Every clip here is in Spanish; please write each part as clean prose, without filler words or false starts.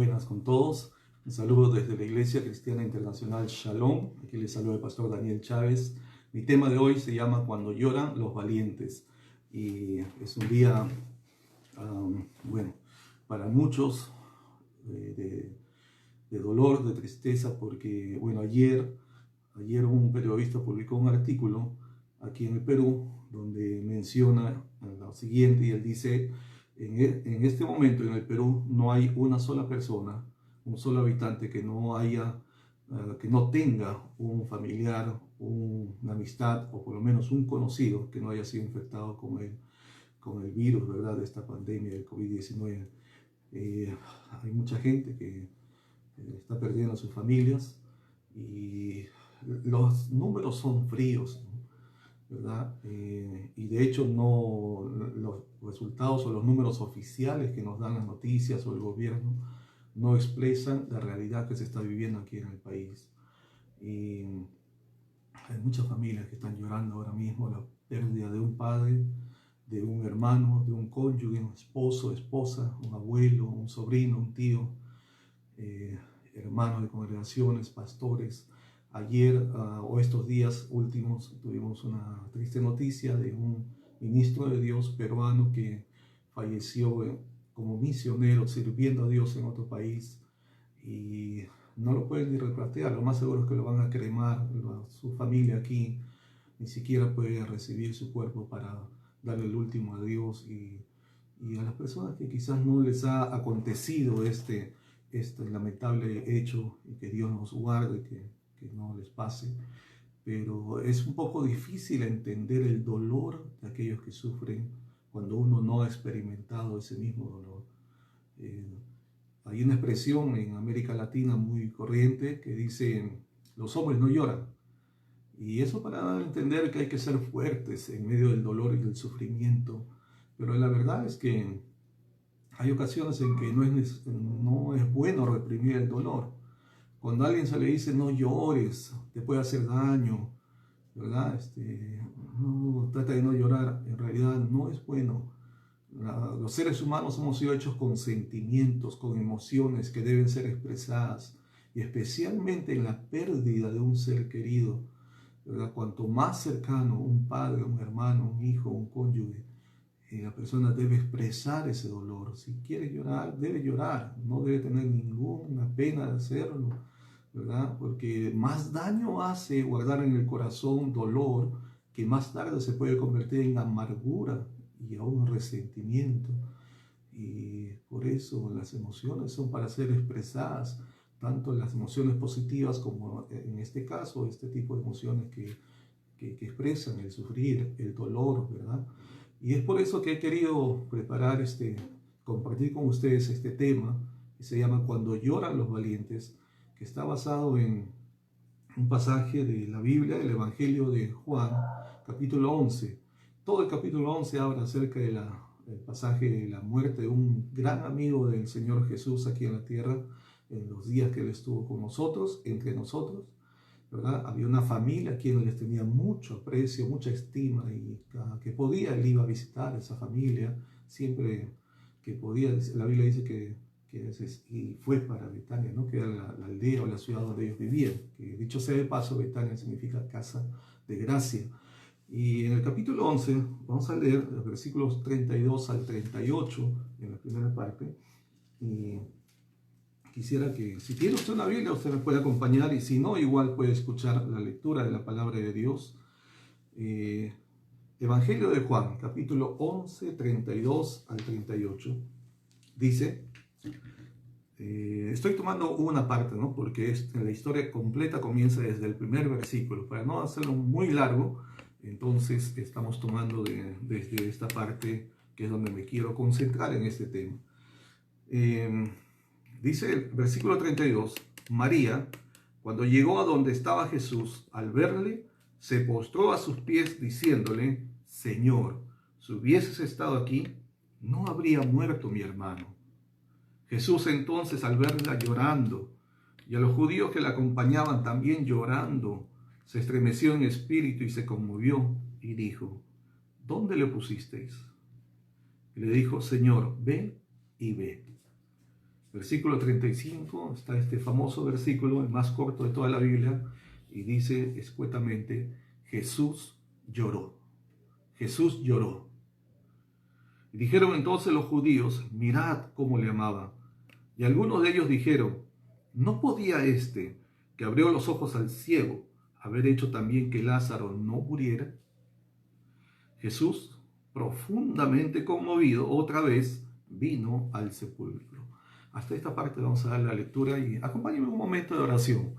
Buenas con todos. Un saludo desde la Iglesia Cristiana Internacional Shalom. Aquí les saluda el pastor Daniel Chávez. Mi tema de hoy se llama Cuando lloran los valientes. Y es un día, bueno, para muchos de dolor, de tristeza, porque, bueno, ayer un periodista publicó un artículo aquí en el Perú donde menciona lo siguiente, y él dice: en este momento en el Perú no hay una sola persona, un solo habitante que no que no tenga un familiar, una amistad o por lo menos un conocido que no haya sido infectado con el virus, ¿verdad?, de esta pandemia del COVID-19. Hay mucha gente que está perdiendo a sus familias y los números son fríos, ¿verdad? Y de hecho los resultados o los números oficiales que nos dan las noticias o el gobierno no expresan la realidad que se está viviendo aquí en el país. Y hay muchas familias que están llorando ahora mismo la pérdida de un padre, de un hermano, de un cónyuge, un esposo, esposa, un abuelo, un sobrino, un tío, hermanos de congregaciones, pastores. Ayer o estos días últimos tuvimos una triste noticia de un ministro de Dios peruano que falleció como misionero sirviendo a Dios en otro país, y no lo pueden ni repatriar. Lo más seguro es que lo van a cremar. Su familia aquí ni siquiera puede recibir su cuerpo para darle el último adiós. Y a las personas que quizás no les ha acontecido este lamentable hecho, y que Dios nos guarde, que no les pase, pero es un poco difícil entender el dolor de aquellos que sufren cuando uno no ha experimentado ese mismo dolor. Hay una expresión en América Latina muy corriente que dice: los hombres no lloran. Y eso para dar a entender que hay que ser fuertes en medio del dolor y del sufrimiento. Pero la verdad es que hay ocasiones en que no es bueno reprimir el dolor. Cuando a alguien se le dice no llores, te puede hacer daño, ¿verdad? No, trata de no llorar. En realidad no es bueno. Los seres humanos hemos sido hechos con sentimientos, con emociones que deben ser expresadas, y especialmente en la pérdida de un ser querido, ¿verdad? Cuanto más cercano, un padre, un hermano, un hijo, un cónyuge, la persona debe expresar ese dolor. Si quiere llorar, debe llorar, no debe tener ninguna pena de hacerlo, ¿verdad? Porque más daño hace guardar en el corazón dolor, que más tarde se puede convertir en amargura y aún resentimiento. Y por eso las emociones son para ser expresadas, tanto las emociones positivas como, en este caso, este tipo de emociones que expresan el sufrir, el dolor, ¿verdad? Y es por eso que he querido compartir con ustedes este tema, que se llama Cuando lloran los valientes, que está basado en un pasaje de la Biblia, el Evangelio de Juan, capítulo 11. Todo el capítulo 11 habla acerca del pasaje de la muerte de un gran amigo del Señor Jesús aquí en la tierra, en los días que Él estuvo con nosotros, entre nosotros, ¿verdad? Había una familia a quien les tenía mucho aprecio, mucha estima, y cada que podía Él iba a visitar a esa familia, siempre que podía. La Biblia dice y fue para Betania, ¿no?, que era la aldea o la ciudad donde ellos vivían, que dicho sea de paso, Betania significa casa de gracia. Y en el capítulo 11 vamos a leer los versículos 32 al 38 en la primera parte. Y quisiera que, si tiene usted una Biblia, usted me puede acompañar, y si no, igual puede escuchar la lectura de la palabra de Dios. Evangelio de Juan, capítulo 11, 32 al 38. Dice, estoy tomando una parte, ¿no?, porque la historia completa comienza desde el primer versículo. Para no hacerlo muy largo, entonces estamos tomando desde esta parte, que es donde me quiero concentrar en este tema. Dice el versículo 32, María, cuando llegó a donde estaba Jesús, al verle, se postró a sus pies diciéndole: Señor, si hubieses estado aquí, no habría muerto mi hermano. Jesús entonces, al verla llorando, y a los judíos que la acompañaban también llorando, se estremeció en espíritu y se conmovió, y dijo: ¿Dónde le pusisteis? Y le dijo: Señor, ve y ve. Versículo 35, está este famoso versículo, el más corto de toda la Biblia, y dice escuetamente, Jesús lloró. Jesús lloró. Y dijeron entonces los judíos, mirad cómo le amaba. Y algunos de ellos dijeron, ¿no podía este, que abrió los ojos al ciego, haber hecho también que Lázaro no muriera? Jesús, profundamente conmovido, otra vez vino al sepulcro. Hasta esta parte vamos a dar la lectura y acompáñenme un momento de oración.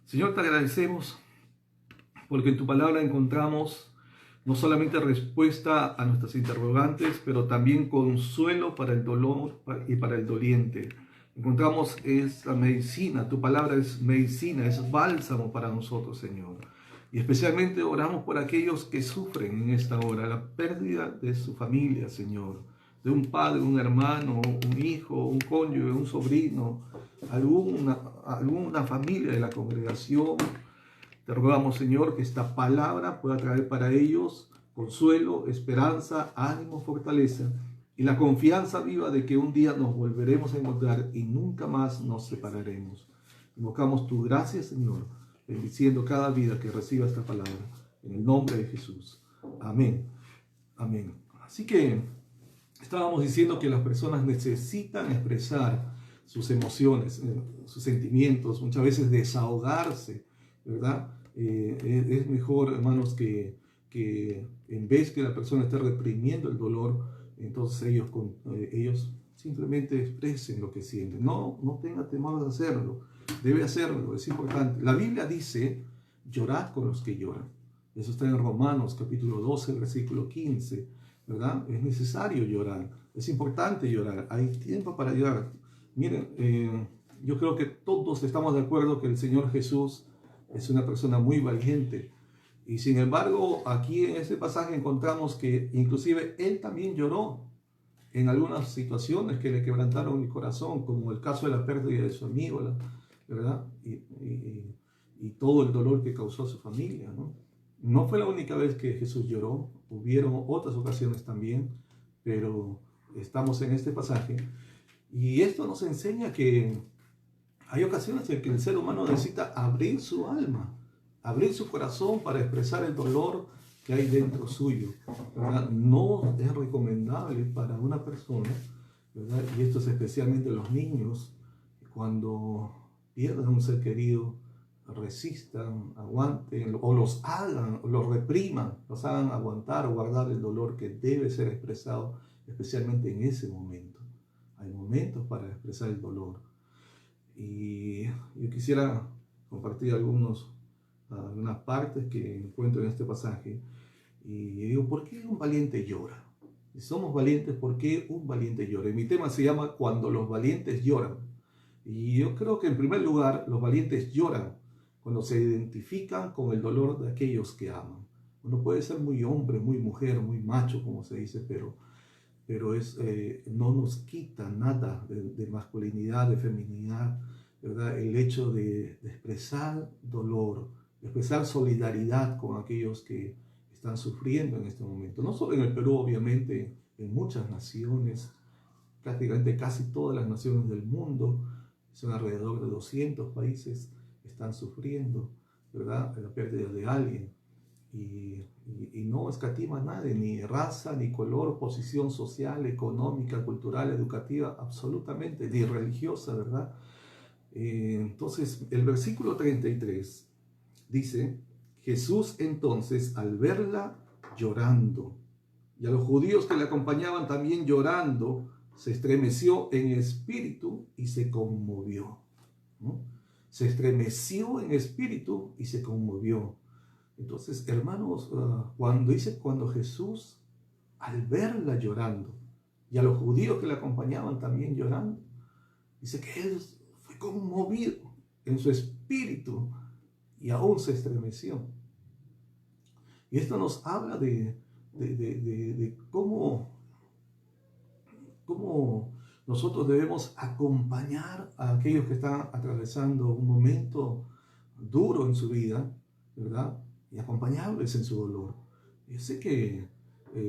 Señor, te agradecemos porque en tu palabra encontramos no solamente respuesta a nuestras interrogantes, pero también consuelo para el dolor y para el doliente. Encontramos esa medicina, tu palabra es medicina, es bálsamo para nosotros, Señor. Y especialmente oramos por aquellos que sufren en esta hora la pérdida de su familia, Señor. De un padre, un hermano, un hijo, un cónyuge, un sobrino, alguna familia de la congregación. Te rogamos, Señor, que esta palabra pueda traer para ellos consuelo, esperanza, ánimo, fortaleza y la confianza viva de que un día nos volveremos a encontrar y nunca más nos separaremos. Invocamos tu gracia, Señor, bendiciendo cada vida que reciba esta palabra. En el nombre de Jesús. Amén. Amén. Así que estábamos diciendo que las personas necesitan expresar sus emociones, sus sentimientos, muchas veces desahogarse, ¿verdad? Es mejor, hermanos, que en vez que la persona esté reprimiendo el dolor, entonces ellos simplemente expresen lo que sienten. No tenga temor de hacerlo, debe hacerlo, es importante. La Biblia dice, llorad con los que lloran. Eso está en Romanos capítulo 12, versículo 15, ¿verdad? Es necesario llorar, es importante llorar, hay tiempo para llorar. Miren, yo creo que todos estamos de acuerdo que el Señor Jesús es una persona muy valiente. Y sin embargo, aquí en este pasaje encontramos que inclusive Él también lloró en algunas situaciones que le quebrantaron el corazón, como el caso de la pérdida de su amigo, ¿verdad? Y todo el dolor que causó a su familia, ¿no? No fue la única vez que Jesús lloró, hubieron otras ocasiones también, pero estamos en este pasaje. Y esto nos enseña que hay ocasiones en que el ser humano necesita abrir su alma, abrir su corazón para expresar el dolor que hay dentro suyo, ¿verdad? No es recomendable para una persona, ¿verdad? Y esto es especialmente los niños, cuando pierden a un ser querido, resistan, aguanten, o los hagan, los repriman, los hagan aguantar o guardar el dolor que debe ser expresado, especialmente en ese momento. Hay momentos para expresar el dolor. Y yo quisiera compartir algunas partes que encuentro en este pasaje. Y digo, ¿por qué un valiente llora? Si somos valientes, ¿por qué un valiente llora? Y mi tema se llama Cuando los valientes lloran. Y yo creo que en primer lugar, los valientes lloran cuando se identifican con el dolor de aquellos que aman. Uno puede ser muy hombre, muy mujer, muy macho, como se dice, pero no nos quita nada de masculinidad, de feminidad, ¿verdad? El hecho de expresar dolor, de expresar solidaridad con aquellos que están sufriendo en este momento. No solo en el Perú, obviamente, en muchas naciones, prácticamente casi todas las naciones del mundo, son alrededor de 200 países, están sufriendo, ¿verdad?, la pérdida de alguien. Y no escatima a nadie, ni raza, ni color, posición social, económica, cultural, educativa, absolutamente, ni religiosa, ¿verdad? Entonces, el versículo 33 dice, Jesús entonces, al verla llorando, y a los judíos que le acompañaban también llorando, se estremeció en espíritu y se conmovió, ¿no? Se estremeció en espíritu y se conmovió. Entonces, hermanos, cuando Jesús, al verla llorando, y a los judíos que le acompañaban también llorando, dice que él fue conmovido en su espíritu y aún se estremeció. Y esto nos habla de cómo nosotros debemos acompañar a aquellos que están atravesando un momento duro en su vida, ¿verdad? Y acompañarles en su dolor. Yo sé que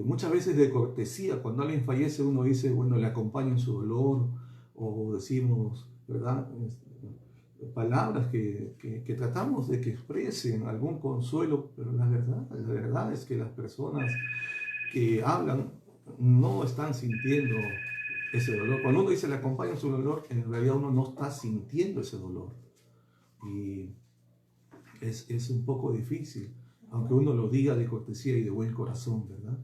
muchas veces de cortesía, cuando alguien fallece, uno dice, bueno, le acompaño en su dolor, o decimos, ¿verdad? Palabras que tratamos de que expresen algún consuelo, pero la verdad es que las personas que hablan no están sintiendo ese dolor. Cuando uno dice le acompaña su dolor, en realidad uno no está sintiendo ese dolor. Y es un poco difícil, aunque uno lo diga de cortesía y de buen corazón, ¿verdad?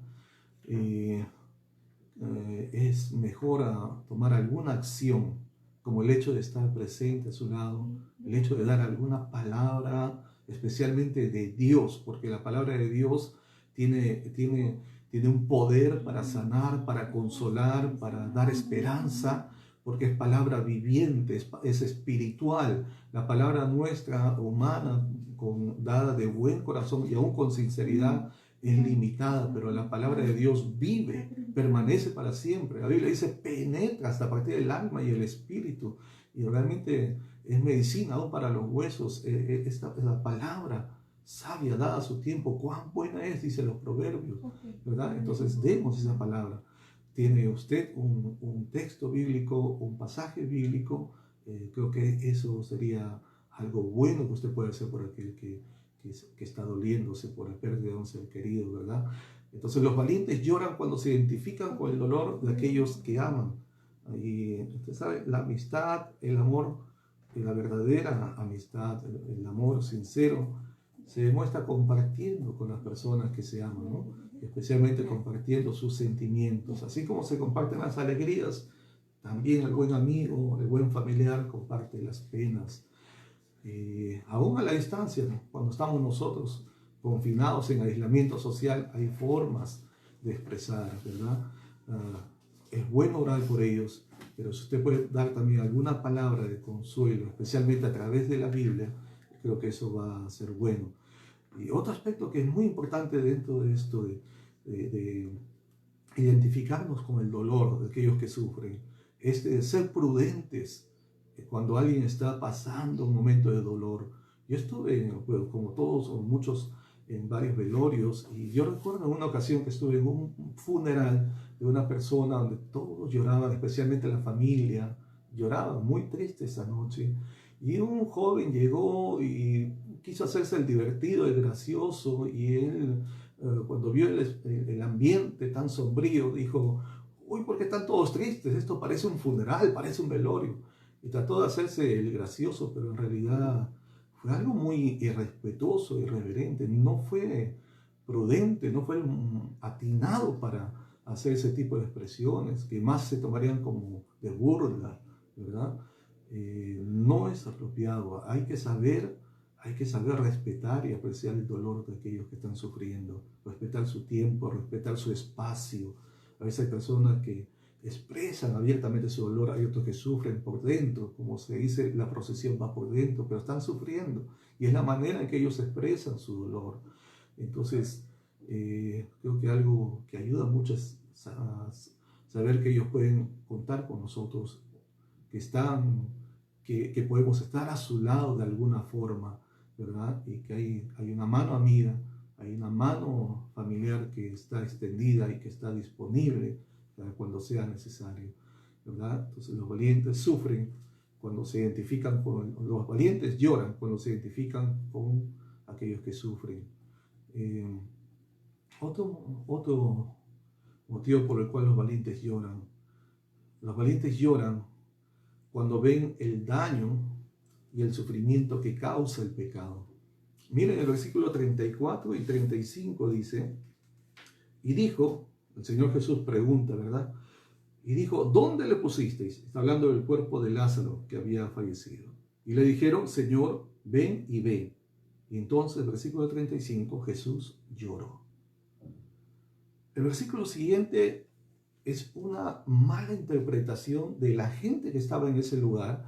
Es mejor tomar alguna acción, como el hecho de estar presente a su lado, el hecho de dar alguna palabra, especialmente de Dios, porque la palabra de Dios tiene un poder para sanar, para consolar, para dar esperanza, porque es palabra viviente, es espiritual. La palabra nuestra, humana, dada de buen corazón y aún con sinceridad, es limitada, pero la palabra de Dios vive, permanece para siempre. La Biblia dice, penetra hasta partir del alma y el espíritu, y realmente es medicina aún para los huesos. Esta palabra sabia, dada a su tiempo, cuán buena es, dice los proverbios, ¿verdad? Entonces demos esa palabra. ¿Tiene usted un texto bíblico, un pasaje bíblico? Creo que eso sería algo bueno que usted puede hacer por aquel que está doliéndose por la pérdida de un ser querido, ¿verdad? Entonces los valientes lloran cuando se identifican con el dolor de aquellos que aman. Y usted sabe, la amistad, el amor, la verdadera amistad, el amor sincero, se demuestra compartiendo con las personas que se aman, ¿no? Especialmente compartiendo sus sentimientos. Así como se comparten las alegrías, también el buen amigo, el buen familiar comparte las penas. Aún a la distancia, ¿no? Cuando estamos nosotros confinados en aislamiento social, hay formas de expresar, ¿verdad? Es bueno orar por ellos, pero si usted puede dar también alguna palabra de consuelo, especialmente a través de la Biblia, creo que eso va a ser bueno. Y otro aspecto que es muy importante dentro de esto de identificarnos con el dolor de aquellos que sufren, es de ser prudentes cuando alguien está pasando un momento de dolor. Yo estuve, pues, como todos o muchos, en varios velorios, y yo recuerdo en una ocasión que estuve en un funeral de una persona donde todos lloraban, especialmente la familia, lloraba muy triste esa noche, y un joven llegó y quiso hacerse el divertido, el gracioso, y él, cuando vio el ambiente tan sombrío, dijo, uy, ¿por qué están todos tristes? Esto parece un funeral, parece un velorio. Y trató de hacerse el gracioso, pero en realidad fue algo muy irrespetuoso, irreverente. No fue prudente, no fue atinado para hacer ese tipo de expresiones, que más se tomarían como de burla, ¿verdad? No es apropiado. Hay que saber respetar y apreciar el dolor de aquellos que están sufriendo, respetar su tiempo, respetar su espacio. A veces hay personas que expresan abiertamente su dolor, hay otros que sufren por dentro, como se dice, la procesión va por dentro, pero están sufriendo, y es la manera en que ellos expresan su dolor. Entonces, creo que algo que ayuda mucho es saber que ellos pueden contar con nosotros, que podemos estar a su lado de alguna forma, ¿verdad? Y que hay una mano amiga, hay una mano familiar que está extendida y que está disponible cuando sea necesario, ¿verdad? Entonces los valientes sufren cuando se identifican los valientes lloran cuando se identifican con aquellos que sufren. Otro motivo por el cual los valientes lloran cuando ven el daño y el sufrimiento que causa el pecado. Miren el versículo 34 y 35 dice, y dijo, el Señor Jesús pregunta, ¿verdad? Y dijo, ¿dónde le pusisteis? Está hablando del cuerpo de Lázaro que había fallecido. Y le dijeron, Señor, ven y ve. Y entonces, versículo 35, Jesús lloró. El versículo siguiente es una mala interpretación de la gente que estaba en ese lugar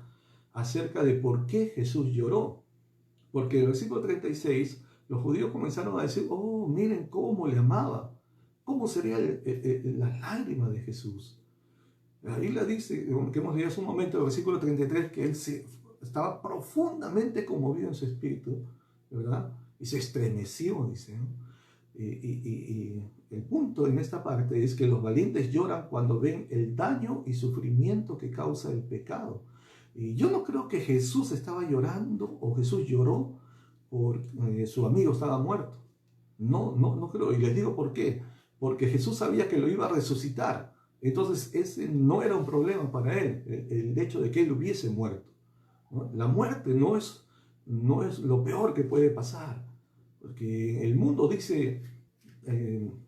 acerca de por qué Jesús lloró. Porque en el versículo 36, los judíos comenzaron a decir, oh, miren cómo le amaba. ¿Cómo sería la lágrima de Jesús? La Biblia dice, que hemos leído hace un momento, en el versículo 33, que él estaba profundamente conmovido en su espíritu, ¿verdad? Y se estremeció, dice, ¿no? el punto en esta parte es que los valientes lloran cuando ven el daño y sufrimiento que causa el pecado. Y yo no creo que Jesús estaba llorando o Jesús lloró porque su amigo estaba muerto. No creo. Y les digo por qué. Porque Jesús sabía que lo iba a resucitar. Entonces ese no era un problema para él, el hecho de que él hubiese muerto, ¿no? La muerte no es lo peor que puede pasar. Porque el mundo dice,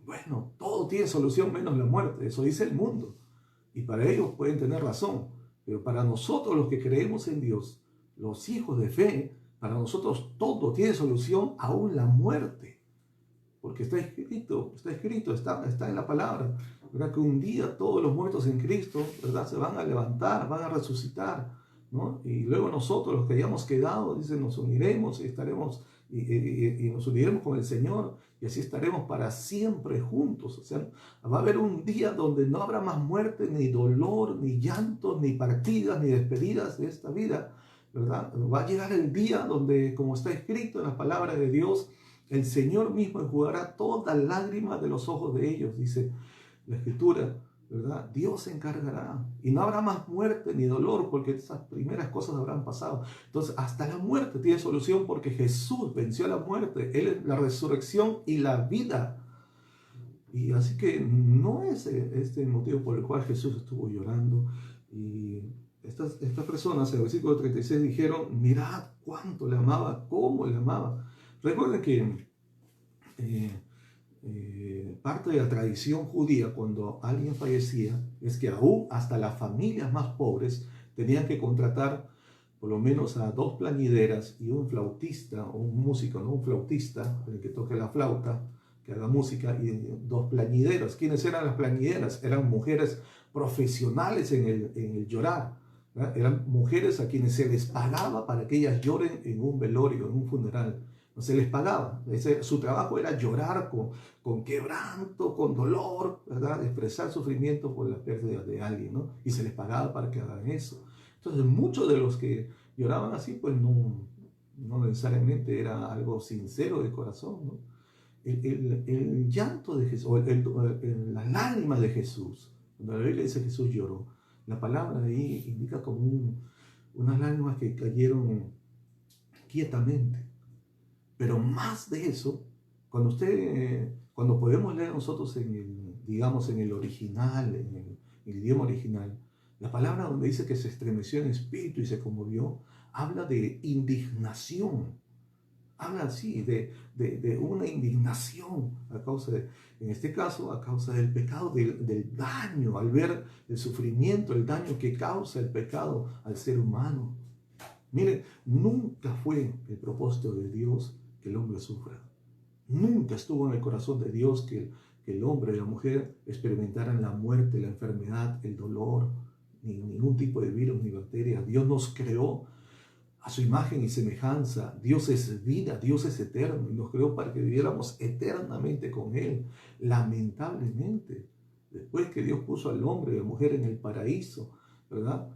bueno, todo tiene solución menos la muerte. Eso dice el mundo. Y para ellos pueden tener razón. Pero para nosotros los que creemos en Dios, los hijos de fe, para nosotros todo tiene solución, aún la muerte. Porque está escrito, está en la palabra, ¿verdad? Que un día todos los muertos en Cristo, ¿verdad? Se van a levantar, van a resucitar, ¿no? Y luego nosotros, los que hayamos quedado, dicen, nos uniremos y estaremos, y nos uniremos con el Señor, y así estaremos para siempre juntos. O sea, va a haber un día donde no habrá más muerte, ni dolor, ni llanto, ni partidas, ni despedidas de esta vida, ¿verdad? Va a llegar el día donde, como está escrito en la palabra de Dios, el Señor mismo enjugará todas lágrimas de los ojos de ellos, dice la Escritura, ¿verdad? Dios se encargará y no habrá más muerte ni dolor porque esas primeras cosas habrán pasado. Entonces, hasta la muerte tiene solución porque Jesús venció a la muerte. Él es la resurrección y la vida. Y así que no es este el motivo por el cual Jesús estuvo llorando. Y estas personas en el versículo 36 dijeron, mirad cuánto le amaba, cómo le amaba. Recuerden que parte de la tradición judía cuando alguien fallecía es que aún hasta las familias más pobres tenían que contratar por lo menos a 2 plañideras y un flautista o un músico, ¿no? Un flautista, el que toque la flauta, que haga música, y 2 plañideras. ¿Quiénes eran las plañideras? Eran mujeres profesionales en el llorar, ¿verdad? Eran mujeres a quienes se les pagaba para que ellas lloren en un velorio, en un funeral. No se les pagaba. Su trabajo era llorar con quebranto, con dolor, ¿verdad? Expresar sufrimiento por la pérdida de alguien, ¿no? Y se les pagaba para que hagan eso. Entonces, muchos de los que lloraban así, pues no necesariamente era algo sincero de corazón, ¿no? El llanto de Jesús, o las lágrimas de Jesús, cuando la Biblia dice que Jesús lloró, la palabra ahí indica como unas lágrimas que cayeron quietamente. Pero más de eso, cuando podemos leer nosotros digamos, en el original, en el idioma original, la palabra donde dice que se estremeció en espíritu y se conmovió, habla de indignación. Habla así, de una indignación a causa en este caso, a causa del pecado, del daño, al ver el sufrimiento, el daño que causa el pecado al ser humano. Miren, nunca fue el propósito de Dios que el hombre sufra. Nunca estuvo en el corazón de Dios que el hombre y la mujer experimentaran la muerte, la enfermedad, el dolor, ni ningún tipo de virus ni bacteria. Dios nos creó a su imagen y semejanza. Dios es vida, Dios es eterno y nos creó para que viviéramos eternamente con Él. Lamentablemente, después que Dios puso al hombre y a la mujer en el paraíso, ¿verdad?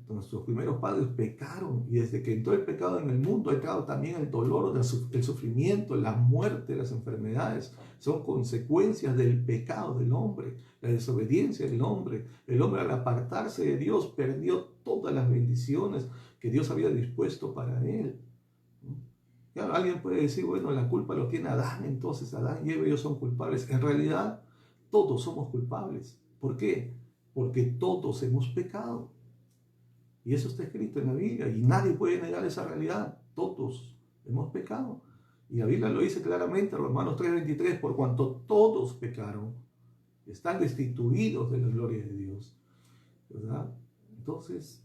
Nuestros primeros padres pecaron y desde que entró el pecado en el mundo ha entrado también el dolor, el sufrimiento, la muerte, las enfermedades. Son consecuencias del pecado del hombre, la desobediencia del hombre. El hombre al apartarse de Dios perdió todas las bendiciones que Dios había dispuesto para él. Ya, alguien puede decir, bueno, la culpa lo tiene Adán, entonces Adán y Eva ellos son culpables. En realidad, todos somos culpables. ¿Por qué? Porque todos hemos pecado. Y eso está escrito en la Biblia y nadie puede negar esa realidad. Todos hemos pecado. Y la Biblia lo dice claramente, Romanos 3:23, por cuanto todos pecaron, están destituidos de la gloria de Dios. ¿Verdad? Entonces,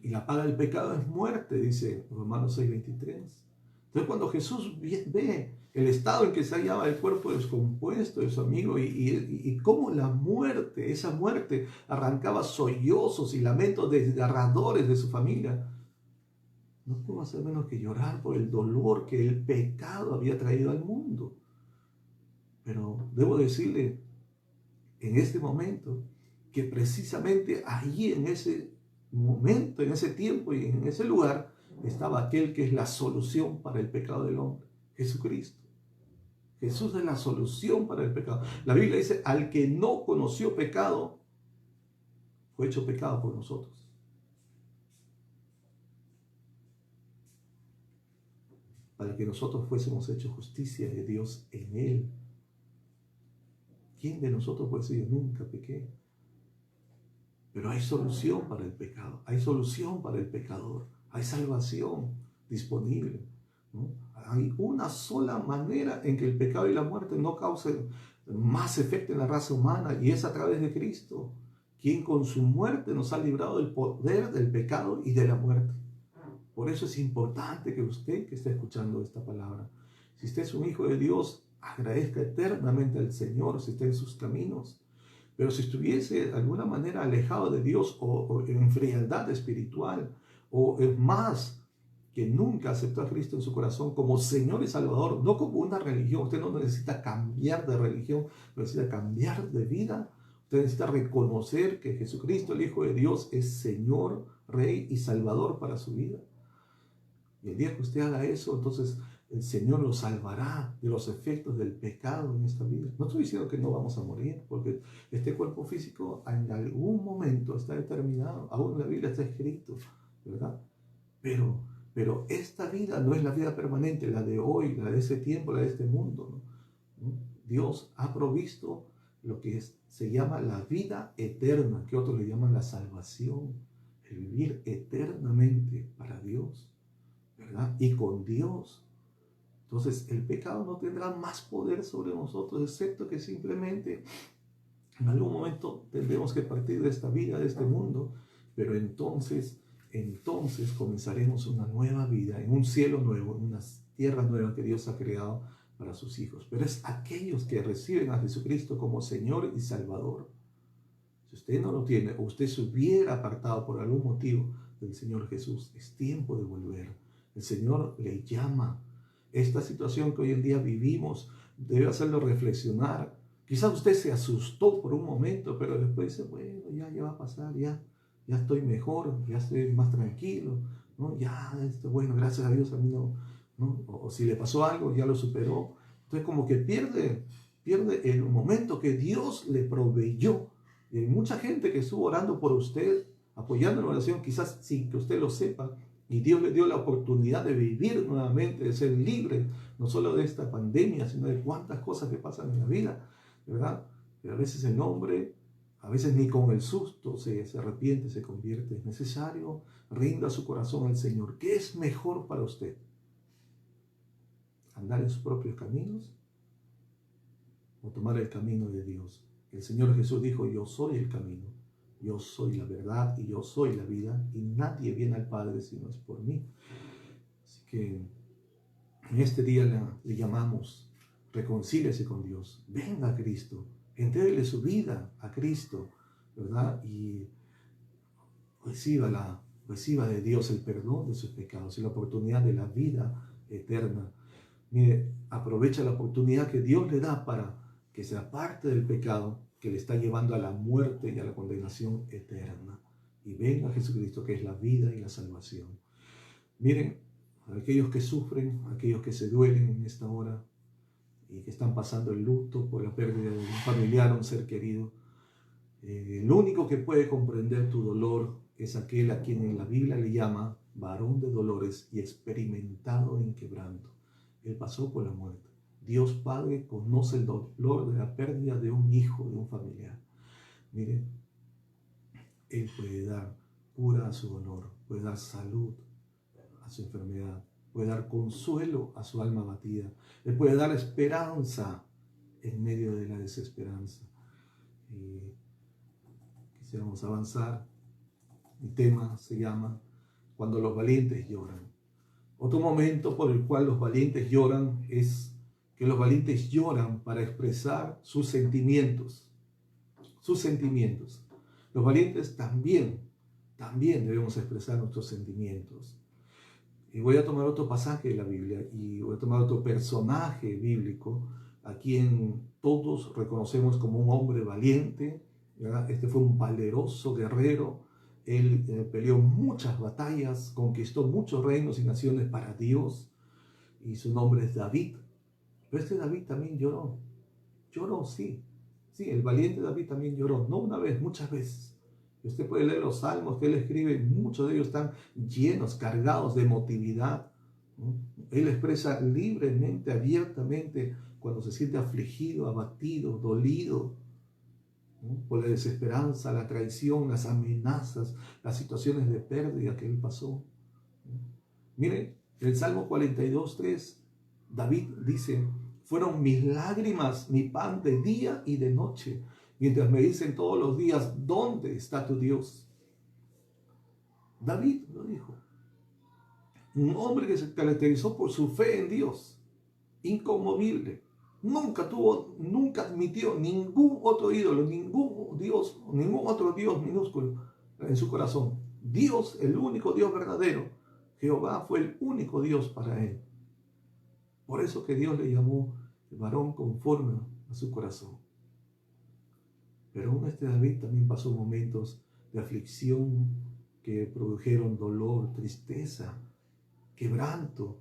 y la paga del pecado es muerte, dice Romanos 6:23. Entonces, cuando Jesús ve el estado en que se hallaba el cuerpo descompuesto de su amigo y cómo la muerte, esa muerte, arrancaba sollozos y lamentos desgarradores de su familia, no pudo hacer menos que llorar por el dolor que el pecado había traído al mundo. Pero debo decirle en este momento que precisamente allí, en ese momento, en ese tiempo y en ese lugar, estaba aquel que es la solución para el pecado del hombre, Jesucristo. Jesús es la solución para el pecado. La Biblia dice, al que no conoció pecado, fue hecho pecado por nosotros. Para que nosotros fuésemos hechos justicia de Dios en Él. ¿Quién de nosotros puede decir, nunca pequé? Pero hay solución para el pecado, hay solución para el pecador, hay salvación disponible, ¿no? Hay una sola manera en que el pecado y la muerte no causen más efecto en la raza humana, y es a través de Cristo, quien con su muerte nos ha librado del poder del pecado y de la muerte. Por eso es importante que usted que está escuchando esta palabra, si usted es un hijo de Dios, agradezca eternamente al Señor si está en sus caminos. Pero si estuviese de alguna manera alejado de Dios o en frialdad espiritual, o es más, que nunca aceptó a Cristo en su corazón como Señor y Salvador, no como una religión, usted no necesita cambiar de religión, necesita cambiar de vida. Usted necesita reconocer que Jesucristo, el Hijo de Dios, es Señor, Rey y Salvador para su vida. Y el día que usted haga eso, entonces el Señor lo salvará de los efectos del pecado en esta vida. No estoy diciendo que no vamos a morir, porque este cuerpo físico en algún momento está determinado, aún en la Biblia está escrito, ¿verdad? Pero esta vida no es la vida permanente, la de hoy, la de ese tiempo, la de este mundo, ¿no? Dios ha provisto lo que se llama la vida eterna, que otros le llaman la salvación, el vivir eternamente para Dios, ¿verdad? Y con Dios. Entonces el pecado no tendrá más poder sobre nosotros, excepto que simplemente en algún momento tendremos que partir de esta vida, de este mundo, pero entonces comenzaremos una nueva vida, en un cielo nuevo, en una tierra nueva que Dios ha creado para sus hijos. Pero es aquellos que reciben a Jesucristo como Señor y Salvador. Si usted no lo tiene, o usted se hubiera apartado por algún motivo del Señor Jesús, es tiempo de volver. El Señor le llama. Esta situación que hoy en día vivimos debe hacerlo reflexionar. Quizás usted se asustó por un momento, pero después dice, bueno, ya va a pasar, ya estoy mejor, ya estoy más tranquilo, ¿no? Bueno, gracias a Dios a mí no. O si le pasó algo, ya lo superó. Entonces como que pierde el momento que Dios le proveyó. Y hay mucha gente que estuvo orando por usted, apoyando la oración, quizás sin que usted lo sepa, y Dios le dio la oportunidad de vivir nuevamente, de ser libre, no solo de esta pandemia, sino de cuántas cosas que pasan en la vida, ¿verdad? Pero a veces el hombre, a veces ni con el susto se arrepiente, se convierte. Es necesario, rinda su corazón al Señor. ¿Qué es mejor para usted? ¿Andar en sus propios caminos o tomar el camino de Dios? El Señor Jesús dijo, yo soy el camino, yo soy la verdad y yo soy la vida, y nadie viene al Padre si no es por mí. Así que en este día le llamamos, reconcíliese con Dios, venga a Cristo, entréguele su vida a Cristo, ¿verdad? Y reciba de Dios el perdón de sus pecados y la oportunidad de la vida eterna. Mire, aprovecha la oportunidad que Dios le da para que se aparte del pecado que le está llevando a la muerte y a la condenación eterna. Y venga a Jesucristo, que es la vida y la salvación. Miren, aquellos que sufren, aquellos que se duelen en esta hora y que están pasando el luto por la pérdida de un familiar o un ser querido, el único que puede comprender tu dolor es aquel a quien en la Biblia le llama varón de dolores y experimentado en quebranto. Él pasó por la muerte. Dios Padre conoce el dolor de la pérdida de un hijo, de un familiar. Mire, Él puede dar cura a su dolor, puede dar salud a su enfermedad, puede dar consuelo a su alma abatida. Él puede dar esperanza en medio de la desesperanza. Y quisiéramos avanzar. Mi tema se llama Cuando los valientes lloran. Otro momento por el cual los valientes lloran es que los valientes lloran para expresar sus sentimientos. Sus sentimientos. Los valientes también debemos expresar nuestros sentimientos. Y voy a tomar otro pasaje de la Biblia y voy a tomar otro personaje bíblico a quien todos reconocemos como un hombre valiente, ¿verdad? Este fue un valeroso guerrero. Él peleó muchas batallas, conquistó muchos reinos y naciones para Dios, y su nombre es David. Pero este David también lloró. Lloró, sí. Sí, el valiente David también lloró. No una vez, muchas veces. Y usted puede leer los salmos que él escribe. Muchos de ellos están llenos, cargados de emotividad, ¿no? Él expresa libremente, abiertamente, cuando se siente afligido, abatido, dolido, ¿no? Por la desesperanza, la traición, las amenazas, las situaciones de pérdida que él pasó, ¿no? Mire, el Salmo 42:3, David dice: fueron mis lágrimas mi pan de día y de noche, mientras me dicen todos los días, ¿dónde está tu Dios? David lo dijo. Un hombre que se caracterizó por su fe en Dios, inconmovible. Nunca admitió ningún otro ídolo, ningún Dios, ningún otro Dios minúsculo en su corazón. Dios, el único Dios verdadero, Jehová, fue el único Dios para él. Por eso que Dios le llamó el varón conforme a su corazón. Pero aún este David también pasó momentos de aflicción que produjeron dolor, tristeza, quebranto.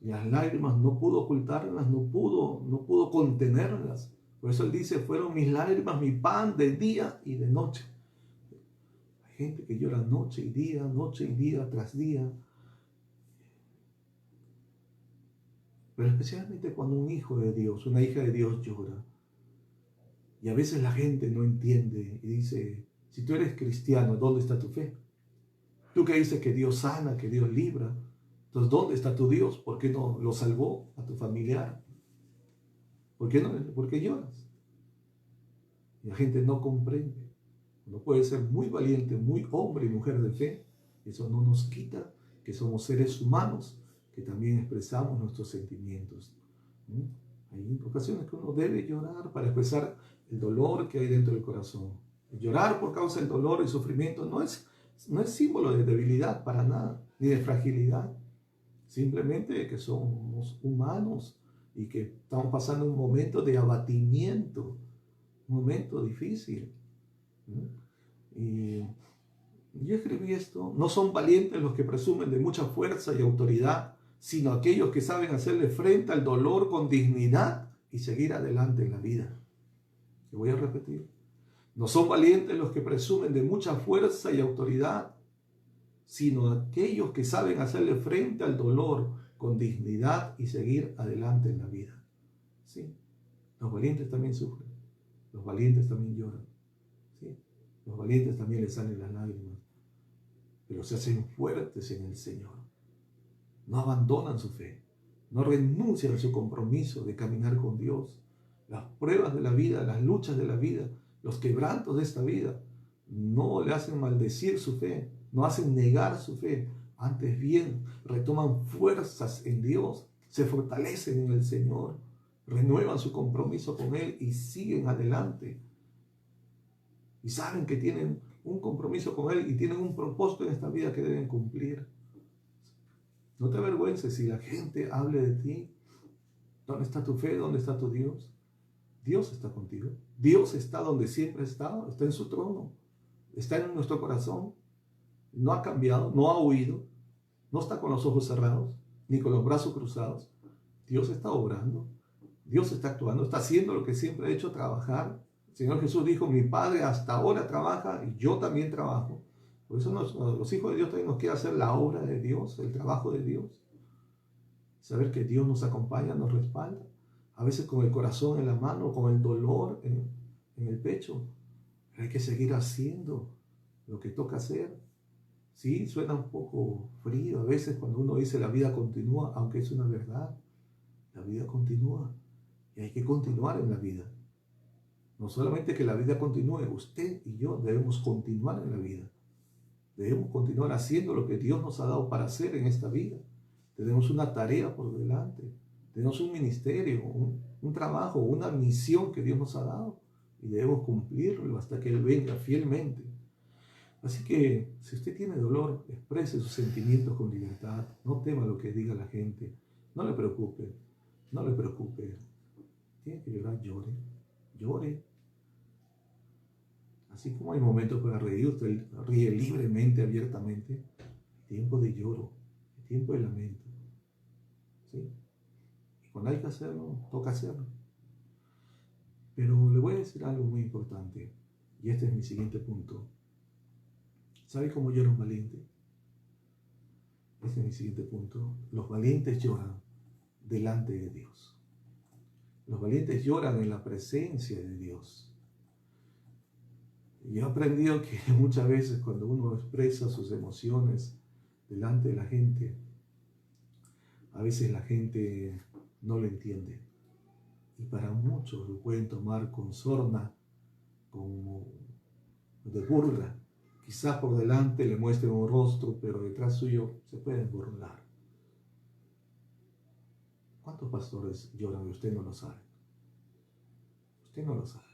Y las lágrimas no pudo ocultarlas, no pudo contenerlas. Por eso él dice: fueron mis lágrimas mi pan de día y de noche. Hay gente que llora noche y día tras día. Pero especialmente cuando un hijo de Dios, una hija de Dios llora. Y a veces la gente no entiende y dice: si tú eres cristiano, ¿dónde está tu fe? Tú que dices que Dios sana, que Dios libra. Entonces, ¿dónde está tu Dios? ¿Por qué no lo salvó a tu familiar? ¿Por qué lloras? Y la gente no comprende. Uno puede ser muy valiente, muy hombre y mujer de fe. Eso no nos quita que somos seres humanos, que también expresamos nuestros sentimientos. Hay ocasiones que uno debe llorar para expresar el dolor que hay dentro del corazón. Llorar por causa del dolor y sufrimiento no es símbolo de debilidad para nada, ni de fragilidad. Simplemente que somos humanos y que estamos pasando un momento de abatimiento, un momento difícil. Y yo escribí esto: no son valientes los que presumen de mucha fuerza y autoridad, sino aquellos que saben hacerle frente al dolor con dignidad y seguir adelante en la vida. Lo voy a repetir: no son valientes los que presumen de mucha fuerza y autoridad, sino aquellos que saben hacerle frente al dolor con dignidad y seguir adelante en la vida. Sí, los valientes también sufren, los valientes también lloran, ¿sí? Los valientes también les salen las lágrimas, pero se hacen fuertes en el Señor. No abandonan su fe, no renuncian a su compromiso de caminar con Dios. Las pruebas de la vida, las luchas de la vida, los quebrantos de esta vida, no le hacen maldecir su fe, no hacen negar su fe. Antes bien, retoman fuerzas en Dios, se fortalecen en el Señor, renuevan su compromiso con Él y siguen adelante. Y saben que tienen un compromiso con Él y tienen un propósito en esta vida que deben cumplir. No te avergüences si la gente hable de ti. ¿Dónde está tu fe? ¿Dónde está tu Dios? Dios está contigo. Dios está donde siempre ha estado, está en su trono, está en nuestro corazón. No ha cambiado, no ha huido, no está con los ojos cerrados, ni con los brazos cruzados. Dios está obrando, Dios está actuando, está haciendo lo que siempre ha hecho: trabajar. El Señor Jesús dijo: mi Padre hasta ahora trabaja y yo también trabajo. Por eso los hijos de Dios también nos quieren hacer la obra de Dios, el trabajo de Dios. Saber que Dios nos acompaña, nos respalda. A veces con el corazón en la mano, con el dolor en el pecho. Pero hay que seguir haciendo lo que toca hacer. Sí, suena un poco frío a veces cuando uno dice la vida continúa, aunque es una verdad. La vida continúa y hay que continuar en la vida. No solamente que la vida continúe, usted y yo debemos continuar en la vida. Debemos continuar haciendo lo que Dios nos ha dado para hacer en esta vida. Tenemos una tarea por delante. Tenemos un ministerio, un trabajo, una misión que Dios nos ha dado. Y debemos cumplirlo hasta que Él venga fielmente. Así que, si usted tiene dolor, exprese sus sentimientos con libertad. No tema lo que diga la gente. No le preocupe. No le preocupe. Tiene que llorar, llore. Llore. Así como hay momentos para reír, usted ríe libremente, abiertamente. Hay tiempo de lloro, hay tiempo de lamento. ¿Sí? Cuando hay que hacerlo, toca hacerlo. Pero le voy a decir algo muy importante, y este es mi siguiente punto. ¿Sabe cómo llora un valiente? Este es mi siguiente punto. Los valientes lloran delante de Dios. Los valientes lloran en la presencia de Dios. Y he aprendido que muchas veces cuando uno expresa sus emociones delante de la gente, a veces la gente no lo entiende. Y para muchos lo pueden tomar con sorna, como de burla. Quizás por delante le muestren un rostro, pero detrás suyo se pueden burlar. ¿Cuántos pastores lloran y usted no lo sabe? Usted no lo sabe.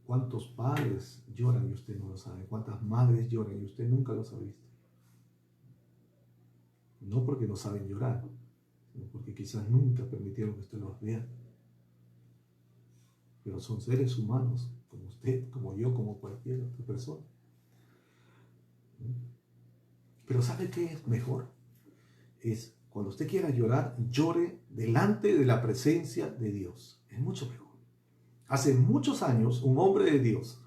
¿Cuántos padres lloran y usted no lo sabe? ¿Cuántas madres lloran y usted nunca los ha visto? No porque no saben llorar, sino porque quizás nunca permitieron que usted los vea. Pero son seres humanos, como usted, como yo, como cualquier otra persona. Pero ¿sabe qué es mejor? Es cuando usted quiera llorar, llore delante de la presencia de Dios. Es mucho mejor. Hace muchos años, un hombre de Dios,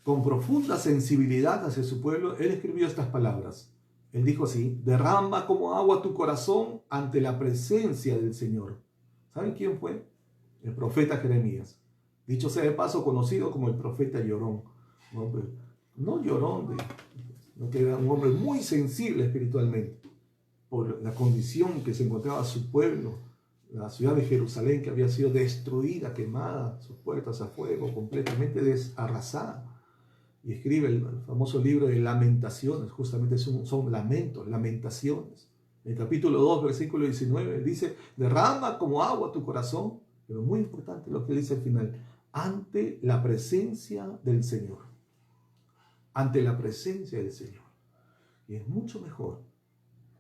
con profunda sensibilidad hacia su pueblo, él escribió estas palabras. Él dijo así: derrama como agua tu corazón ante la presencia del Señor. ¿Saben quién fue? El profeta Jeremías. Dicho sea de paso, conocido como el profeta llorón. No llorón, no, que era un hombre muy sensible espiritualmente por la condición que se encontraba su pueblo, la ciudad de Jerusalén, que había sido destruida, quemada, sus puertas a fuego, completamente arrasada. Y escribe el famoso libro de Lamentaciones, justamente son lamentos, lamentaciones. En el capítulo 2, versículo 19, dice: derrama como agua tu corazón, pero muy importante lo que dice al final, ante la presencia del Señor. Ante la presencia del Señor. Y es mucho mejor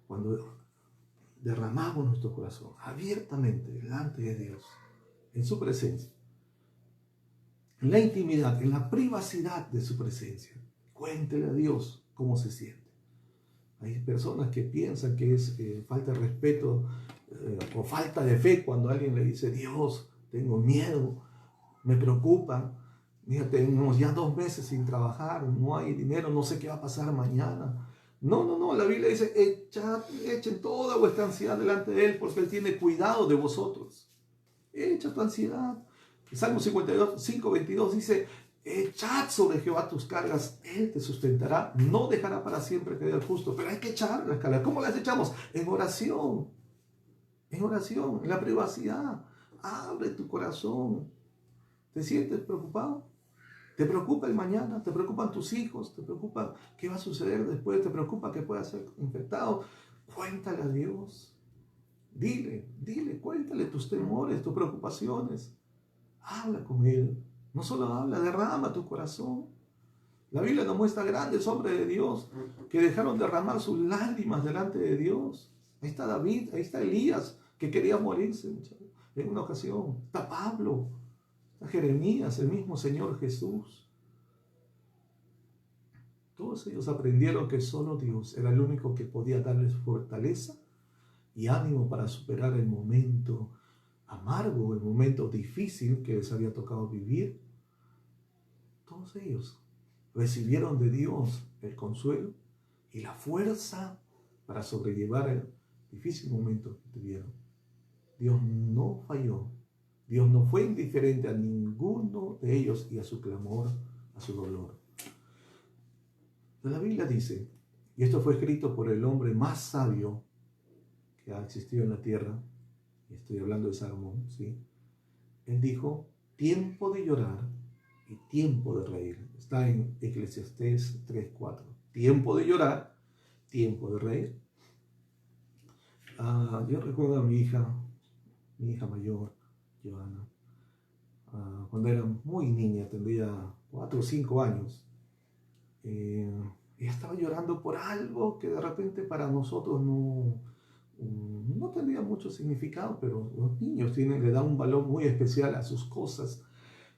cuando derramamos nuestro corazón abiertamente delante de Dios, en su presencia, en la intimidad, en la privacidad de su presencia. Cuéntele a Dios cómo se siente. Hay personas que piensan que es falta de respeto o falta de fe cuando alguien le dice: Dios, tengo miedo, me preocupa, mira, tenemos ya 2 meses sin trabajar, no hay dinero, no sé qué va a pasar mañana. No, la Biblia dice: echen toda vuestra ansiedad delante de Él, porque Él tiene cuidado de vosotros. Echa tu ansiedad. El Salmo 52, 5:22 dice: echad sobre Jehová tus cargas, Él te sustentará, no dejará para siempre caer el justo. Pero hay que echar las cargas. ¿Cómo las echamos? En oración, en la privacidad. Abre tu corazón. ¿Te sientes preocupado? ¿Te preocupa el mañana? ¿Te preocupan tus hijos? ¿Te preocupa qué va a suceder después? ¿Te preocupa que pueda ser infectado? Cuéntale a Dios. Dile, cuéntale tus temores, tus preocupaciones. Habla con Él. No solo habla, derrama tu corazón. La Biblia nos muestra grandes hombres de Dios que dejaron derramar sus lágrimas delante de Dios. Ahí está David, ahí está Elías, que quería morirse en una ocasión. Está Pablo, está Jeremías, el mismo Señor Jesús. Todos ellos aprendieron que solo Dios era el único que podía darles fortaleza y ánimo para superar el momento amargo, el momento difícil que les había tocado vivir. Todos ellos recibieron de Dios el consuelo y la fuerza para sobrellevar el difícil momento que tuvieron. Dios no falló. Dios no fue indiferente a ninguno de ellos y a su clamor, a su dolor. La Biblia dice, y esto fue escrito por el hombre más sabio que ha existido en la tierra, y estoy hablando de Salomón, ¿sí? Él dijo: tiempo de llorar y tiempo de reír. Está en Eclesiastés 3:4. Tiempo de llorar, tiempo de reír. Yo recuerdo a mi hija mayor, Joana, cuando era muy niña, tendría 4 o 5 años. Ella estaba llorando por algo que de repente para nosotros no tendría mucho significado, pero los niños le dan un valor muy especial a sus cosas.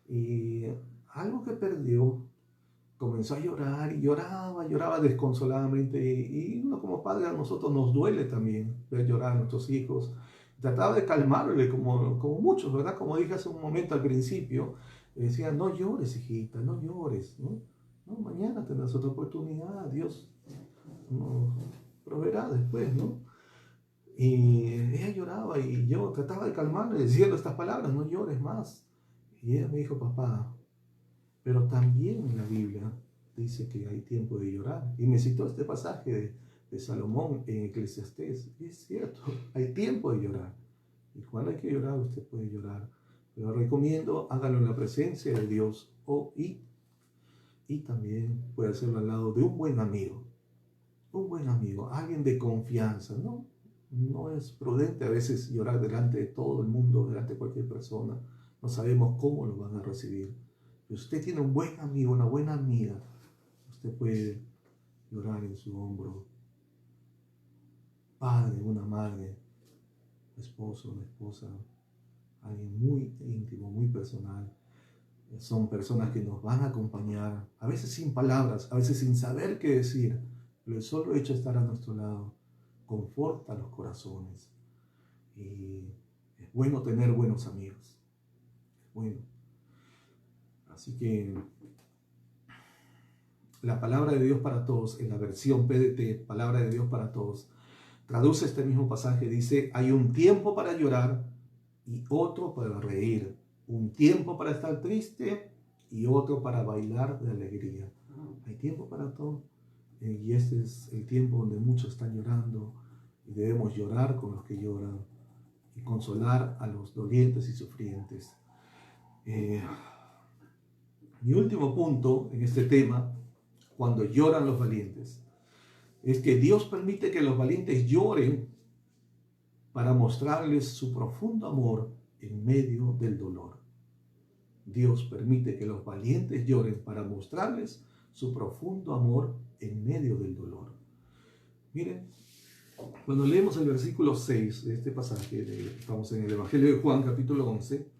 Y algo que perdió, comenzó a llorar y lloraba desconsoladamente. Y uno como padre, a nosotros nos duele también ver llorar a nuestros hijos. trataba de calmarle como muchos, ¿verdad? Como dije hace un momento al principio, decía, no llores, hijita, no llores, ¿no? No, mañana tendrás otra oportunidad, Dios nos proveerá después, ¿no? Y ella lloraba y yo trataba de calmarle diciendo estas palabras, no llores más. Y ella me dijo, papá, pero también en la Biblia dice que hay tiempo de llorar. Y me citó este pasaje de Salomón en Eclesiastés. Y es cierto, hay tiempo de llorar. Y cuando hay que llorar, usted puede llorar. Pero recomiendo, hágalo en la presencia de Dios y también puede hacerlo al lado de un buen amigo. Un buen amigo, alguien de confianza, ¿no? No es prudente a veces llorar delante de todo el mundo, delante de cualquier persona. No sabemos cómo lo van a recibir. Si usted tiene un buen amigo, una buena amiga, usted puede llorar en su hombro. Padre, una madre, esposo, una esposa, alguien muy íntimo, muy personal. Son personas que nos van a acompañar, a veces sin palabras, a veces sin saber qué decir, pero el solo hecho de estar a nuestro lado conforta los corazones. Y es bueno tener buenos amigos. Es bueno. Así que la palabra de Dios para todos, en la versión PDT, palabra de Dios para todos, traduce este mismo pasaje, dice, hay un tiempo para llorar y otro para reír, un tiempo para estar triste y otro para bailar de alegría. Hay tiempo para todo y este es el tiempo donde muchos están llorando y debemos llorar con los que lloran y consolar a los dolientes y sufrientes. Mi último punto en este tema, cuando lloran los valientes, es que Dios permite que los valientes lloren para mostrarles su profundo amor en medio del dolor. Dios permite que los valientes lloren para mostrarles su profundo amor en medio del dolor. Miren, cuando leemos el versículo 6 de este pasaje, estamos en el Evangelio de Juan, capítulo 11,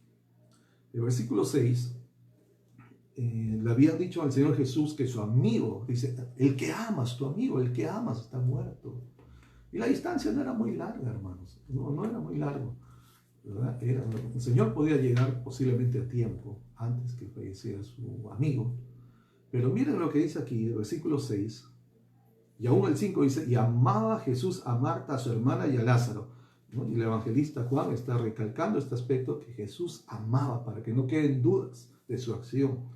el versículo 6, le habían dicho al Señor Jesús que su amigo, dice, el que amas, tu amigo, el que amas está muerto. Y la distancia no era muy larga, hermanos, no era muy largo, ¿verdad? El Señor podía llegar posiblemente a tiempo, antes que falleciera su amigo. Pero miren lo que dice aquí, el versículo 6, y aún el 5 dice, y amaba Jesús a Marta, a su hermana y a Lázaro, ¿no? Y el evangelista Juan está recalcando este aspecto que Jesús amaba, para que no queden dudas de su acción.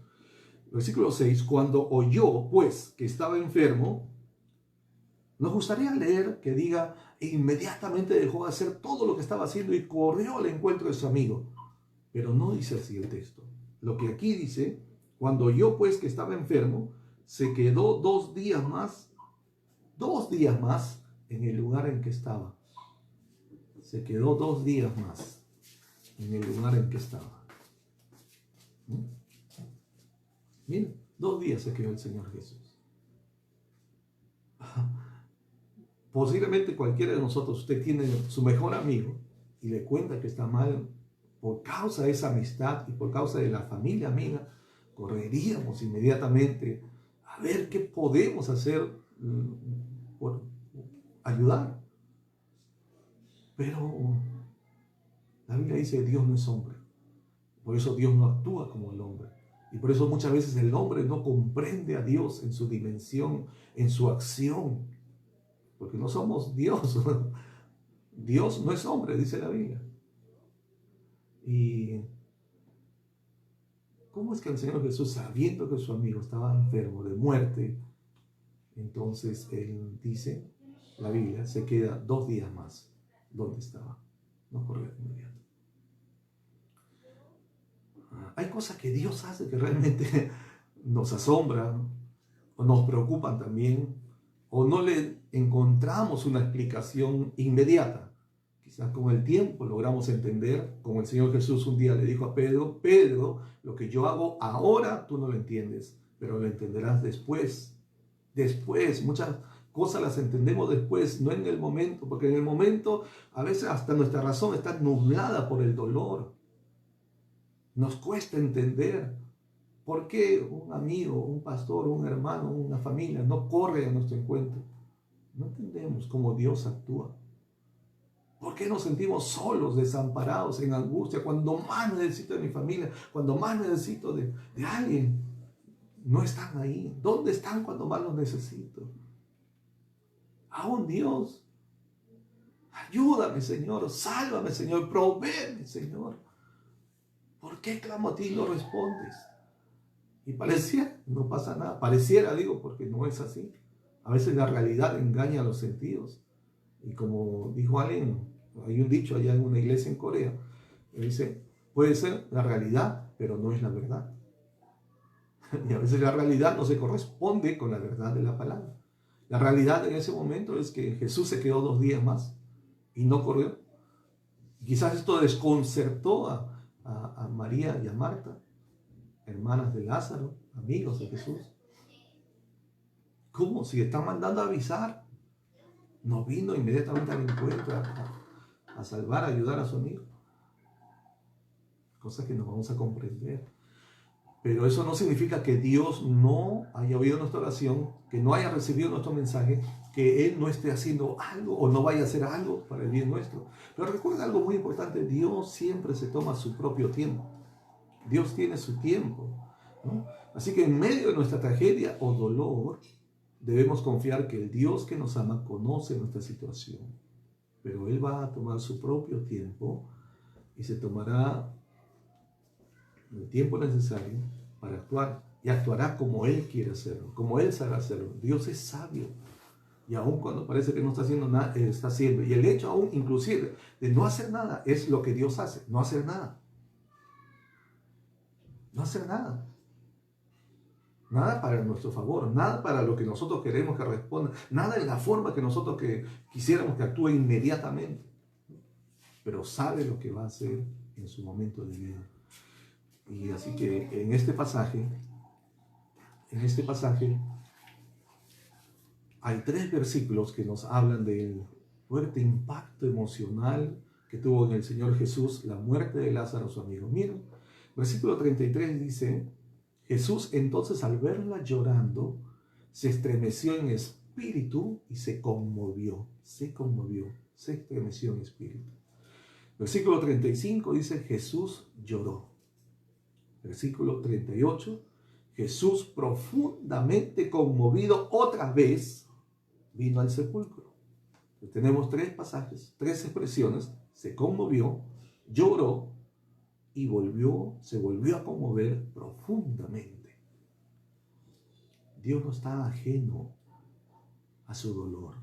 Versículo 6, cuando oyó, pues, que estaba enfermo, nos gustaría leer que diga, e inmediatamente dejó de hacer todo lo que estaba haciendo y corrió al encuentro de su amigo. Pero no dice así el texto. Lo que aquí dice, cuando oyó, pues, que estaba enfermo, se quedó 2 días más en el lugar en que estaba. Se quedó 2 días más en el lugar en que estaba. Miren, 2 días se quedó el Señor Jesús. Posiblemente cualquiera de nosotros, usted tiene su mejor amigo y le cuenta que está mal por causa de esa amistad y por causa de la familia amiga, correríamos inmediatamente a ver qué podemos hacer por ayudar. Pero la Biblia dice que Dios no es hombre. Por eso Dios no actúa como el hombre. Y por eso muchas veces el hombre no comprende a Dios en su dimensión, en su acción. Porque no somos Dios. Dios no es hombre, dice la Biblia. Y ¿cómo es que el Señor Jesús, sabiendo que su amigo estaba enfermo de muerte, entonces Él dice, la Biblia, se queda 2 días más donde estaba? No corrió de inmediato. Hay cosas que Dios hace que realmente nos asombran o nos preocupan también, o no le encontramos una explicación inmediata. Quizás con el tiempo logramos entender, como el Señor Jesús un día le dijo a Pedro, Pedro, lo que yo hago ahora tú no lo entiendes, pero lo entenderás después. Después, muchas cosas las entendemos después, no en el momento, porque en el momento a veces hasta nuestra razón está nublada por el dolor. Nos cuesta entender por qué un amigo, un pastor, un hermano, una familia no corre a nuestro encuentro. No entendemos cómo Dios actúa. ¿Por qué nos sentimos solos, desamparados, en angustia, cuando más necesito de mi familia, cuando más necesito de alguien? No están ahí. ¿Dónde están cuando más los necesito? Aún Dios, ayúdame, Señor, sálvame, Señor, provéeme, Señor. ¿Por qué clamo a ti y no respondes? Y pareciera, no pasa nada. Pareciera, digo, porque no es así. A veces la realidad engaña a los sentidos. Y como dijo alguien, hay un dicho allá en una iglesia en Corea, que dice, puede ser la realidad, pero no es la verdad. Y a veces la realidad no se corresponde con la verdad de la palabra. La realidad en ese momento es que Jesús se quedó 2 días más y no corrió. Quizás esto desconcertó a María y a Marta, hermanas de Lázaro, amigos de Jesús. ¿Cómo? Si están mandando a avisar, no vino inmediatamente al encuentro a salvar, a ayudar a su amigo. Cosas que nos vamos a comprender. Pero eso no significa que Dios no haya oído nuestra oración, que no haya recibido nuestro mensaje, que Él no esté haciendo algo o no vaya a hacer algo para el bien nuestro. Pero recuerda algo muy importante, Dios siempre se toma su propio tiempo. Dios tiene su tiempo, ¿no? Así que en medio de nuestra tragedia o dolor, debemos confiar que el Dios que nos ama conoce nuestra situación. Pero Él va a tomar su propio tiempo y se tomará el tiempo necesario para actuar, y actuará como Él quiere hacerlo, como Él sabe hacerlo. Dios es sabio, y aun cuando parece que no está haciendo nada, Él está haciendo. Y el hecho aún inclusive de no hacer nada es lo que Dios hace, no hacer nada. No hacer nada. Nada para nuestro favor, nada para lo que nosotros queremos que responda, nada en la forma que nosotros quisiéramos que actúe inmediatamente. Pero sabe lo que va a hacer en su momento de vida. Y así que en este pasaje hay 3 versículos que nos hablan del fuerte impacto emocional que tuvo en el Señor Jesús la muerte de Lázaro, su amigo. Miren, versículo 33 dice, Jesús entonces al verla llorando, se estremeció en espíritu y se conmovió, se estremeció en espíritu. Versículo 35 dice, Jesús lloró. Versículo 38, Jesús profundamente conmovido otra vez vino al sepulcro. Tenemos 3 pasajes, 3 expresiones, se conmovió, lloró y se volvió a conmover profundamente. Dios no está ajeno a su dolor.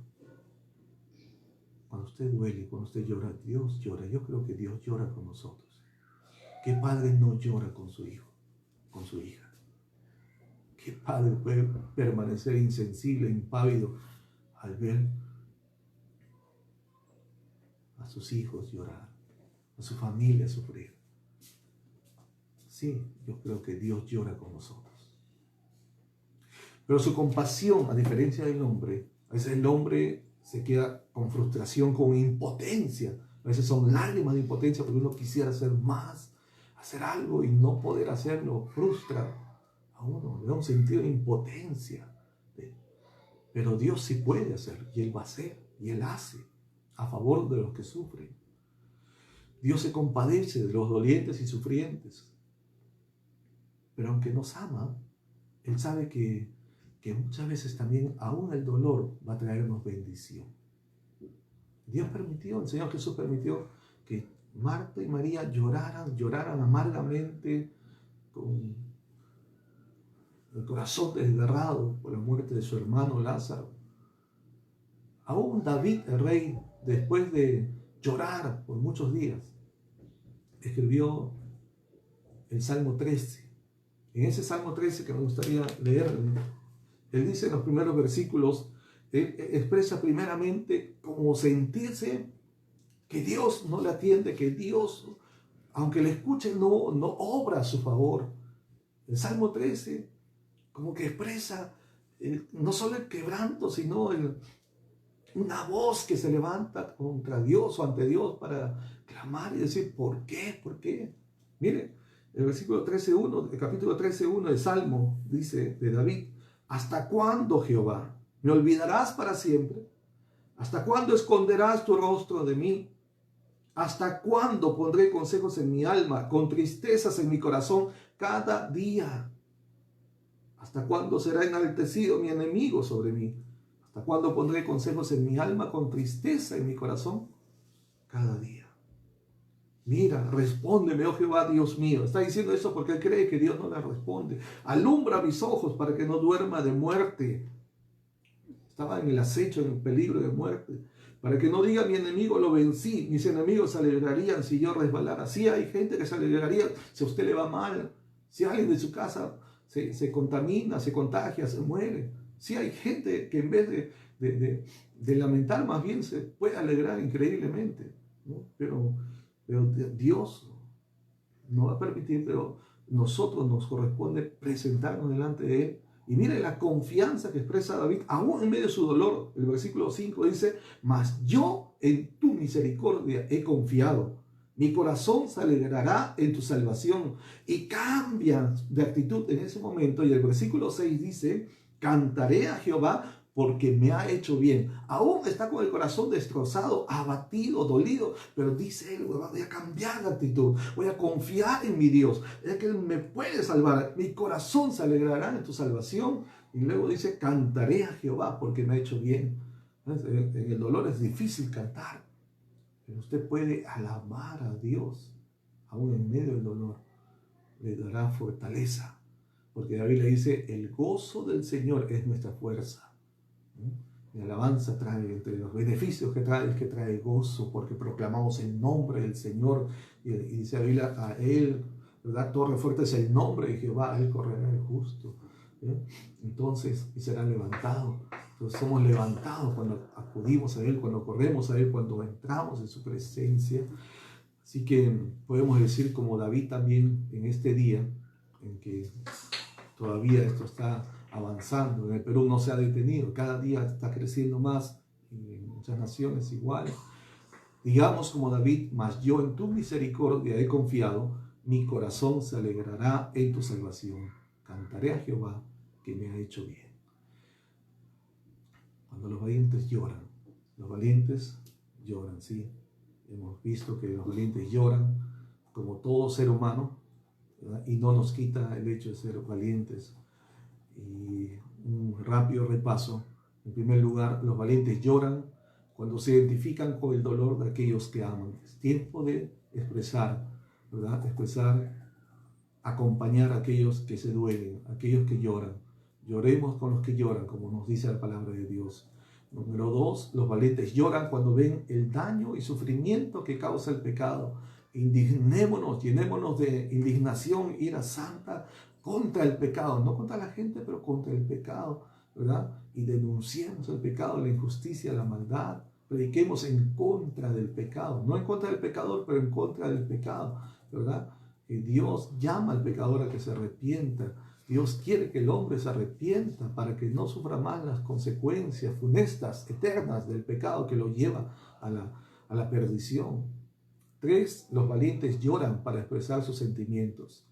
Cuando usted duele, cuando usted llora, Dios llora. Yo creo que Dios llora con nosotros. ¿Qué padre no llora con su hijo, con su hija? ¿Qué padre puede permanecer insensible, impávido al ver a sus hijos llorar, a su familia sufrir? Sí, yo creo que Dios llora con nosotros. Pero su compasión, a diferencia del hombre, a veces el hombre se queda con frustración, con impotencia. A veces son lágrimas de impotencia porque uno quisiera hacer más, hacer algo y no poder hacerlo. Frustra a uno, le da un sentido de impotencia. Pero Dios sí puede hacer, y Él va a hacer, y Él hace a favor de los que sufren. Dios se compadece de los dolientes y sufrientes. Pero aunque nos ama, Él sabe que muchas veces también aún el dolor va a traernos bendición. Dios permitió, el Señor Jesús permitió que Marta y María lloraran amargamente, con el corazón desgarrado por la muerte de su hermano Lázaro. Aún David, el rey, después de llorar por muchos días, escribió el Salmo 13. En ese Salmo 13 que me gustaría leer, él dice en los primeros versículos, él expresa primeramente como sentirse que Dios no le atiende, que Dios, aunque le escuche, no obra a su favor. El Salmo 13 como que expresa no solo el quebranto, sino una voz que se levanta contra Dios o ante Dios para clamar y decir, ¿por qué? ¿Por qué? Mire, el versículo 13:1, el capítulo 13:1 del Salmo, dice de David, ¿hasta cuándo, Jehová? ¿Me olvidarás para siempre? ¿Hasta cuándo esconderás tu rostro de mí? ¿Hasta cuándo pondré consejos en mi alma, con tristezas en mi corazón cada día? ¿Hasta cuándo será enaltecido mi enemigo sobre mí? ¿Hasta cuándo pondré consejos en mi alma, con tristeza en mi corazón cada día? Mira, respóndeme, oh Jehová, Dios mío. Está diciendo eso porque él cree que Dios no le responde. Alumbra mis ojos para que no duerma de muerte. Estaba en el acecho, en el peligro de muerte. Para que no diga mi enemigo lo vencí. Mis enemigos se alegrarían si yo resbalara. Sí, hay gente que se alegraría si a usted le va mal. Si alguien de su casa se contamina, se contagia, se muere. Sí, hay gente que en vez de lamentar, más bien se puede alegrar increíblemente, ¿no? Pero Dios no va a permitir, pero nosotros nos corresponde presentarnos delante de Él. Y mire la confianza que expresa David, aún en medio de su dolor. El versículo 5 dice, mas yo en tu misericordia he confiado. Mi corazón se alegrará en tu salvación. Y cambia de actitud en ese momento. Y el versículo 6 dice, cantaré a Jehová porque me ha hecho bien. Aún está con el corazón destrozado, abatido, dolido, pero dice él, voy a cambiar de actitud, voy a confiar en mi Dios, es que Él me puede salvar, mi corazón se alegrará en tu salvación. Y luego dice, cantaré a Jehová porque me ha hecho bien. En el dolor es difícil cantar, pero usted puede alabar a Dios, aún en medio del dolor, le dará fortaleza, porque David le dice, el gozo del Señor es nuestra fuerza. La alabanza trae, entre los beneficios que trae gozo, porque proclamamos el nombre del Señor. Y dice a Él, ¿verdad? Torre fuerte es el nombre de Jehová, Él correrá el justo. Entonces, y será levantado. Entonces somos levantados cuando acudimos a Él, cuando corremos a Él, cuando entramos en su presencia. Así que podemos decir como David también en este día, en que todavía esto está avanzando, en el Perú no se ha detenido, cada día está creciendo más, y en muchas naciones igual. Digamos como David, mas yo en tu misericordia he confiado, mi corazón se alegrará en tu salvación. Cantaré a Jehová que me ha hecho bien. Cuando los valientes lloran, ¿sí? Hemos visto que los valientes lloran como todo ser humano, ¿verdad? Y no nos quita el hecho de ser valientes. Y un rápido repaso. En primer lugar, los valientes lloran cuando se identifican con el dolor de aquellos que aman. Es tiempo de expresar, ¿verdad? Acompañar a aquellos que se duelen, a aquellos que lloran. Lloremos con los que lloran, como nos dice la palabra de Dios. Número 2, los valientes lloran cuando ven el daño y sufrimiento que causa el pecado. Indignémonos, llenémonos de indignación, ira santa contra el pecado, no contra la gente, pero contra el pecado, ¿verdad? Y denunciemos el pecado, la injusticia, la maldad. Prediquemos en contra del pecado, no en contra del pecador, pero en contra del pecado, ¿verdad? Que Dios llama al pecador a que se arrepienta. Dios quiere que el hombre se arrepienta para que no sufra más las consecuencias funestas, eternas del pecado que lo lleva a la perdición. 3, los valientes lloran para expresar sus sentimientos.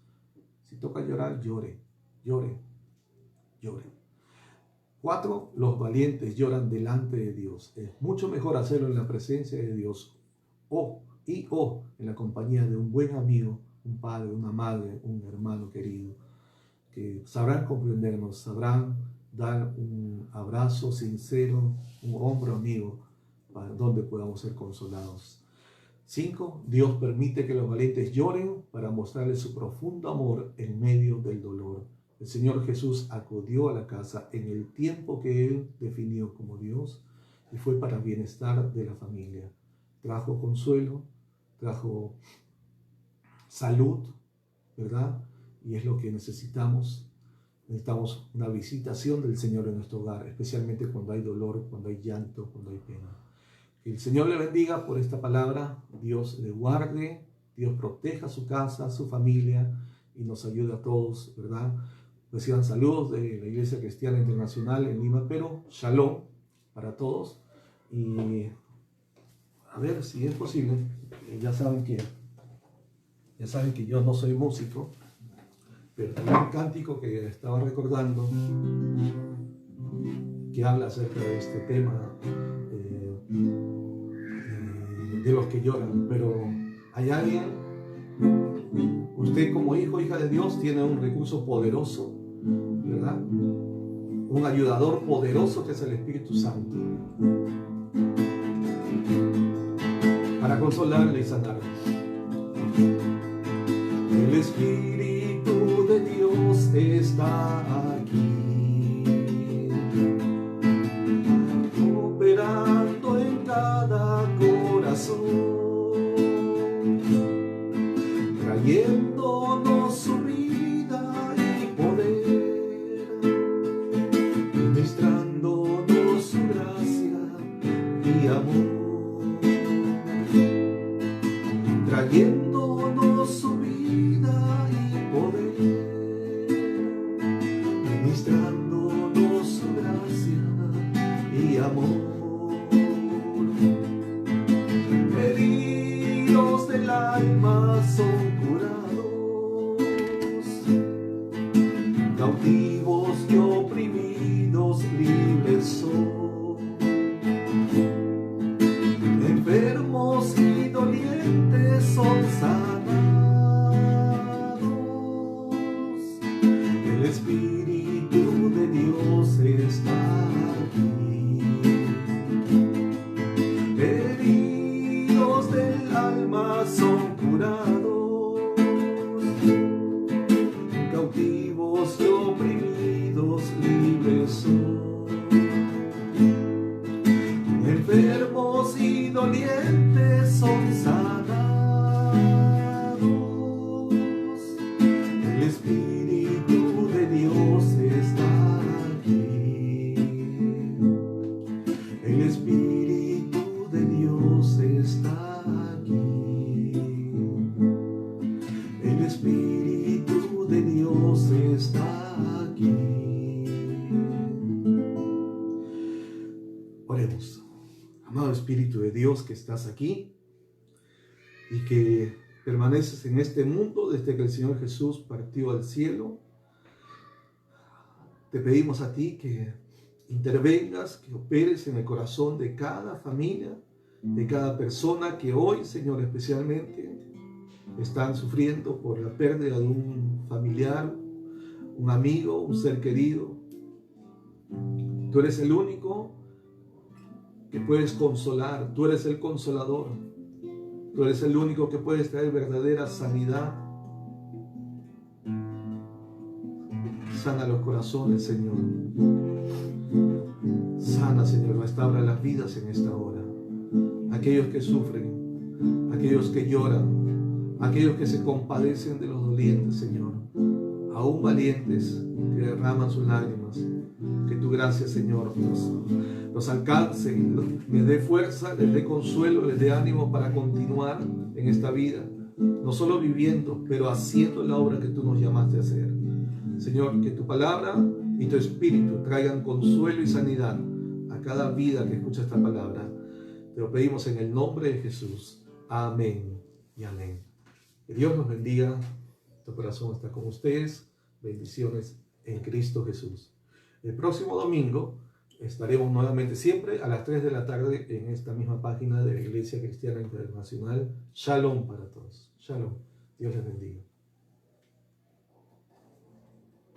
Si toca llorar, llore. 4, los valientes lloran delante de Dios. Es mucho mejor hacerlo en la presencia de Dios o en la compañía de un buen amigo, un padre, una madre, un hermano querido, que sabrán comprendernos, sabrán dar un abrazo sincero, un hombro amigo, para donde podamos ser consolados. 5, Dios permite que los valientes lloren para mostrarles su profundo amor en medio del dolor. El Señor Jesús acudió a la casa en el tiempo que Él definió como Dios y fue para el bienestar de la familia. Trajo consuelo, trajo salud, ¿verdad? Y es lo que necesitamos. Necesitamos una visitación del Señor en nuestro hogar, especialmente cuando hay dolor, cuando hay llanto, cuando hay pena. Que el Señor le bendiga por esta palabra, Dios le guarde, Dios proteja su casa, su familia y nos ayude a todos, ¿verdad? Reciban saludos de la Iglesia Cristiana Internacional en Lima, Perú. Shalom para todos. Y a ver si es posible, ya saben que yo no soy músico, pero hay un cántico que estaba recordando que habla acerca de este tema de los que lloran, pero hay alguien, usted como hijo, hija de Dios, tiene un recurso poderoso, ¿verdad? Un ayudador poderoso que es el Espíritu Santo, para consolarle y sanarle. El Espíritu de Dios está aquí, operando en cada corazón, trayéndonos su vida y poder, ministrándonos su gracia y amor, trayéndonos su vida y poder, ministrándonos su gracia y amor. Heridos del alma son curados, cautivos y oprimidos libres son, enfermos y dolientes son sanados. El Espíritu de Dios está aquí. Heridos del alma son curados, cautivos y oprimidos libres son, enfermos y dolientes son sanados. El Espíritu de Dios está aquí. El Espíritu de Dios está aquí. El Espíritu de Dios está aquí. Oremos. Amado Espíritu de Dios que estás aquí y que permaneces en este mundo desde que el Señor Jesús partió al cielo, te pedimos a ti que intervengas, que operes en el corazón de cada familia, de cada persona que hoy, Señor, especialmente están sufriendo por la pérdida de un familiar, un amigo, un ser querido. Tú eres el único que puedes consolar, tú eres el consolador, tú eres el único que puedes traer verdadera sanidad. Sana los corazones, Señor. Sana, Señor, restaura las vidas en esta hora. Aquellos que sufren, aquellos que lloran, aquellos que se compadecen de los dolientes, Señor. Aún valientes que derraman sus lágrimas. Que tu gracia, Señor, los alcance, les dé fuerza, les dé consuelo, les dé ánimo para continuar en esta vida. No solo viviendo, pero haciendo la obra que tú nos llamaste a hacer. Señor, que tu palabra y tu espíritu traigan consuelo y sanidad a cada vida que escucha esta palabra. Te lo pedimos en el nombre de Jesús. Amén y amén. Que Dios nos bendiga. Tu corazón está con ustedes. Bendiciones en Cristo Jesús. El próximo domingo estaremos nuevamente siempre a las 3 de la tarde en esta misma página de la Iglesia Cristiana Internacional. Shalom para todos. Shalom. Dios les bendiga.